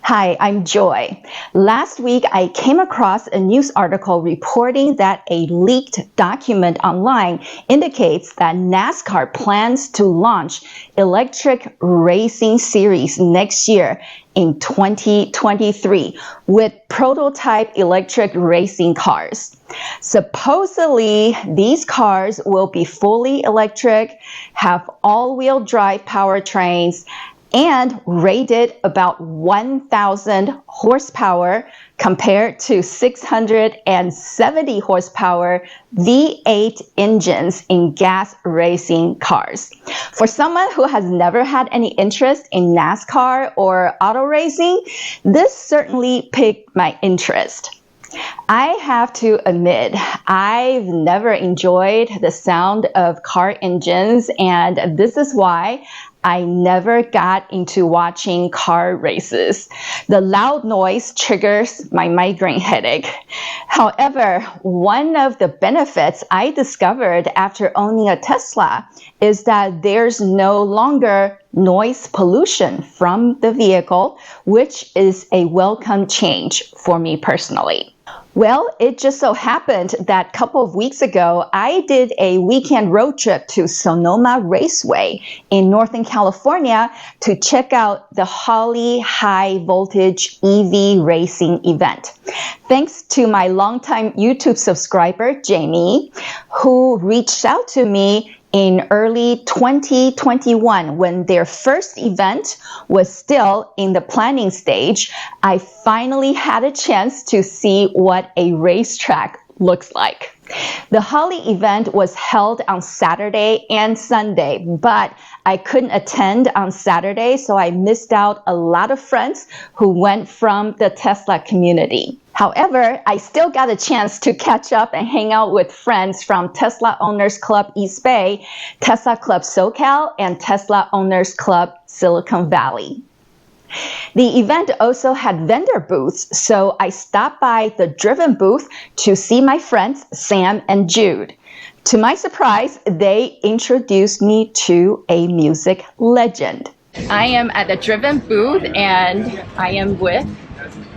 Hi, I'm Joy. Last week, I came across a news article reporting that a leaked document online indicates that NASCAR plans to launch electric racing series next year in 2023 with prototype electric racing cars. Supposedly, these cars will be fully electric, have all-wheel drive powertrains, and rated about 1,000 horsepower compared to 670 horsepower V8 engines in gas racing cars. For someone who has never had any interest in NASCAR or auto racing, this certainly piqued my interest. I have to admit, I've never enjoyed the sound of car engines, and this is why I never got into watching car races. The loud noise triggers my migraine headache. However, one of the benefits I discovered after owning a Tesla is that there's no longer noise pollution from the vehicle, which is a welcome change for me personally. Well, it just so happened that a couple of weeks ago, I did a weekend road trip to Sonoma Raceway in Northern California to check out the Holley high voltage EV racing event. Thanks to my longtime YouTube subscriber, Jamie, who reached out to me in early 2021, when their first event was still in the planning stage, I finally had a chance to see what a racetrack looks like. The Holley event was held on Saturday and Sunday, but I couldn't attend on Saturday, so I missed out a lot of friends who went from the Tesla community. However, I still got a chance to catch up and hang out with friends from Tesla Owners Club East Bay, Tesla Club SoCal, and Tesla Owners Club Silicon Valley. The event also had vendor booths, so I stopped by the Drivyn booth to see my friends Sam and Jude. To my surprise, they introduced me to a music legend. I am at the Drivyn booth and I am with,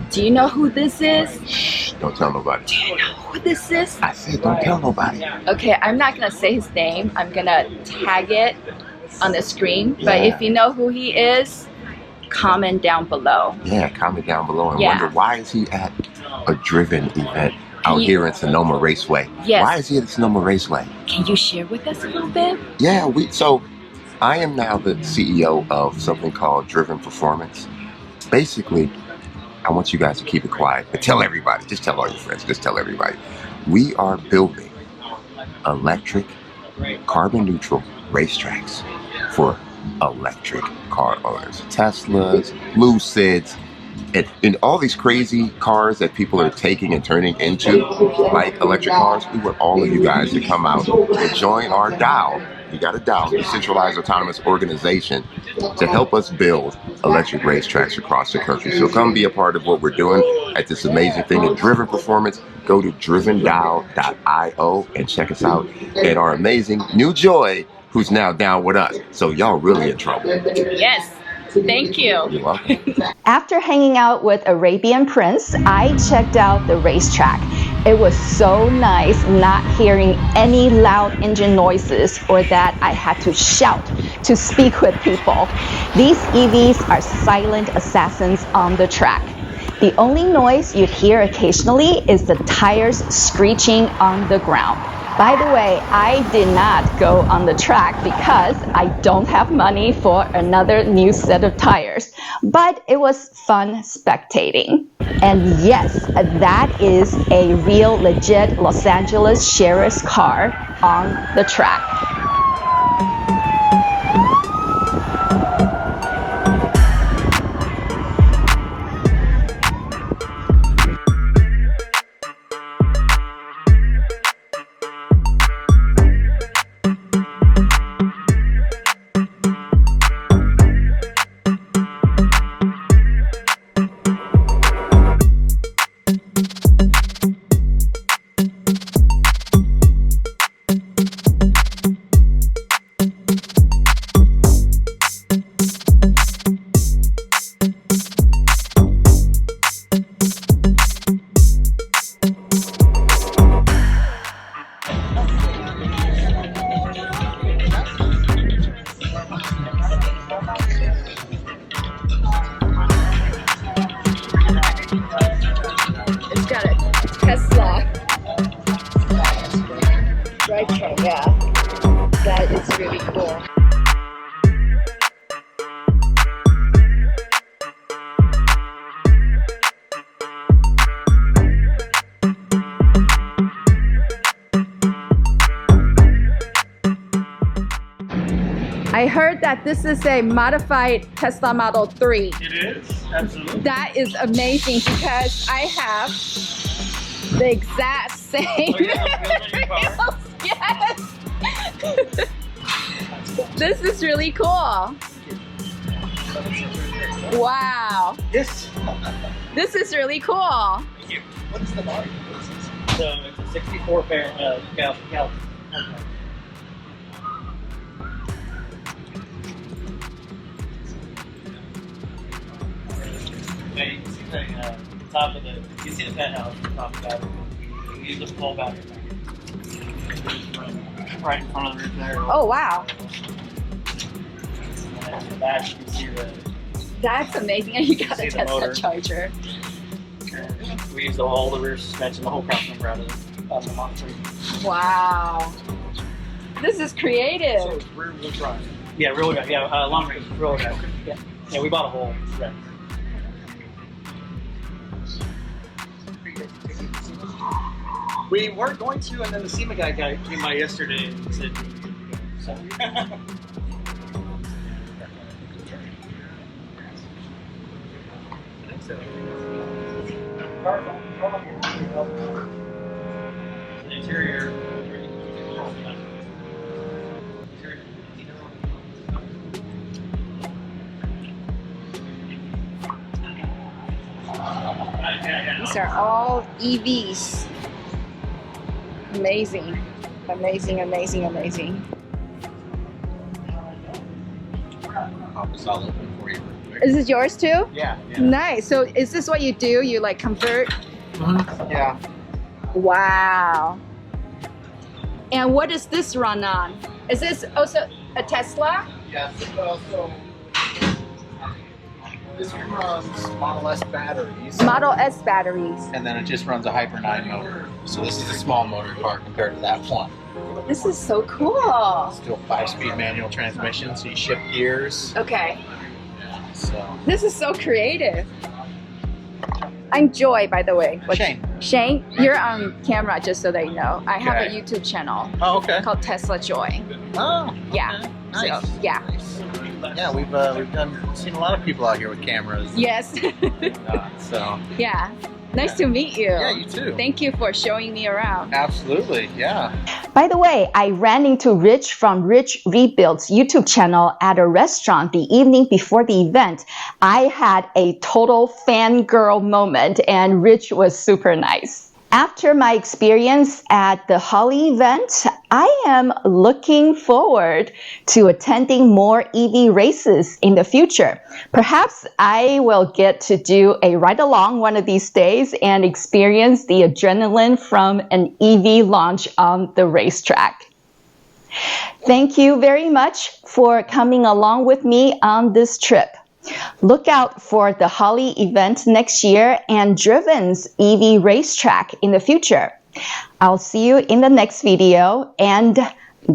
do you know who this is? Shh, don't tell nobody. Do you know who this is? I said don't tell nobody. Okay, I'm not gonna say his name. I'm gonna tag it on the screen, but if you know who he is, comment down below. Yeah, comment down below and wonder why is he at a Drivyn event out here in Sonoma Raceway? Yes. Why is he at Sonoma Raceway? Can you share with us a little bit? Yeah, so I am now the CEO of something called Drivyn Performance. Basically, I want you guys to keep it quiet, but tell everybody, just tell all your friends, just tell everybody. We are building electric, carbon neutral racetracks for electric car owners. Teslas, Lucids, and all these crazy cars that people are taking and turning into like electric cars. We want all of you guys to come out and join our DAO. You got a DAO, Decentralized Autonomous Organization, to help us build electric racetracks across the country. So come be a part of what we're doing at this amazing thing at Drivyn Performance. Go to drivendao.io and check us out. And our amazing new Joy, who's now down with us. So y'all really in trouble. Yes, thank you. You're welcome. After hanging out with Arabian Prince, I checked out the racetrack. It was so nice not hearing any loud engine noises or that I had to shout to speak with people. These EVs are silent assassins on the track. The only noise you'd hear occasionally is the tires screeching on the ground. By the way, I did not go on the track because I don't have money for another new set of tires, but it was fun spectating. And yes, that is a real legit Los Angeles Sheriff's car on the track. I heard that this is a modified Tesla Model 3. It is, absolutely. That is amazing because I have the exact same Oh, yeah, yes. This is really cool. Wow. Yes. This is really cool. Thank you. What's the volume? So it's a 64 gal. Yeah, you can see the top of the. You can see the penthouse on top of that. You use the full battery pack. Right in front of the roof there. Oh wow. And then in the back you can see the. That's amazing. And you got a See the Tesla motor. charger. And we use all the rear suspension, the whole cross member out of the Model 3. Wow. This is creative. So it's rear wheel drive. Yeah, rear wheel drive. Yeah, long range rear wheel drive. Yeah. Yeah, we bought a whole set. We weren't going to, and then the SEMA guy came by yesterday and said, so. The interior. These are all EVs. Amazing. Amazing, amazing, amazing. Pop this all open for you real quick. Is this yours too? Yeah. Nice. So is this what you do? You like convert? Yeah. Wow. And what does this run on? Is this also a Tesla? Yeah. So this runs Model S batteries, Model S batteries. and then it just runs a Hyper 9 motor. So this is a small motor car compared to that one. This is so cool. Still 5-speed manual transmission, so you shift gears. Okay. So This is so creative. I'm Joy, by the way. Shane. Shane, you're on camera, just so that you know. I have a Okay. YouTube channel Oh, okay. called Tesla Joy. Oh, Yeah. nice. So, yeah. Yeah, we've seen a lot of people out here with cameras. Yes. So Yeah. Nice to meet you. yeah, you too. Thank you for showing me around. Absolutely, yeah. By the way, I ran into Rich from Rich Rebuilds YouTube channel at a restaurant the evening before the event. I had a total fangirl moment and Rich was super nice. After my experience at the Holley event, I am looking forward to attending more EV races in the future. Perhaps I will get to do a ride-along one of these days and experience the adrenaline from an EV launch on the racetrack. Thank you very much for coming along with me on this trip. Look out for the Holley event next year and Drivyn's EV racetrack in the future. I'll see you in the next video and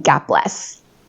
God bless.